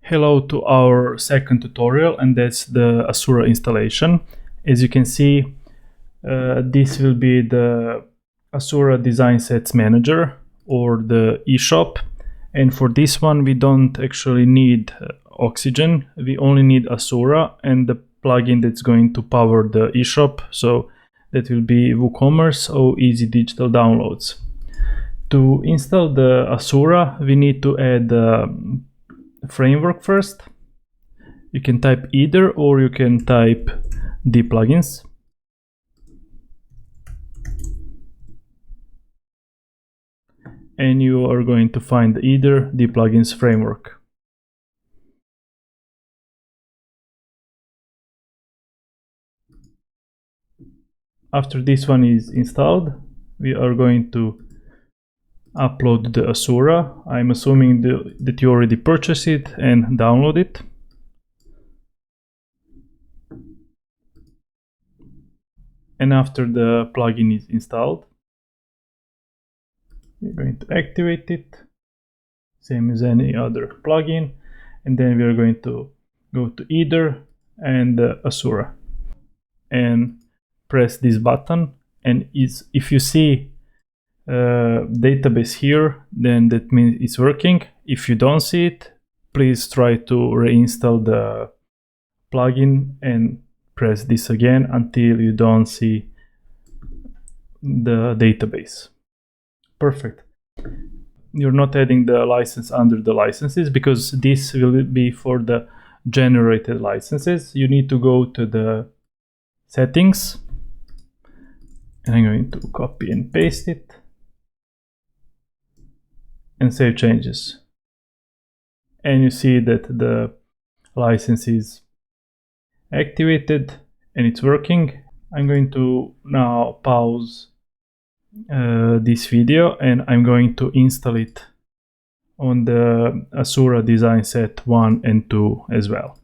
Hello to our second tutorial, and that's the Asura installation. As you can see, this will be the Asura Design Sets Manager or the eShop. And for this one, we don't actually need Oxygen. We only need Asura and the plugin that's going to power the eShop. So that will be WooCommerce or Easy Digital Downloads. To install the Asura, we need to add framework first. You can type Aether or you can type DPlugins. And you are going to find the Aether DPlugins framework. After this one is installed, we are going to upload the Asura. I'm assuming that you already purchased it and download it. And after the plugin is installed, we're going to activate it, same as any other plugin, and then we are going to go to Aether and Asura and press this button. And if you see database here, then that means it's working. If you don't see it, please try to reinstall the plugin and press this again until you don't see the database. Perfect. You're not adding the license under the licenses because this will be for the generated licenses. You need to go to the settings, and I'm going to copy and paste it and save changes. And you see that the license is activated and it's working. I'm going to now pause this video and I'm going to install it on the Asura Design Set 1 and 2 as well.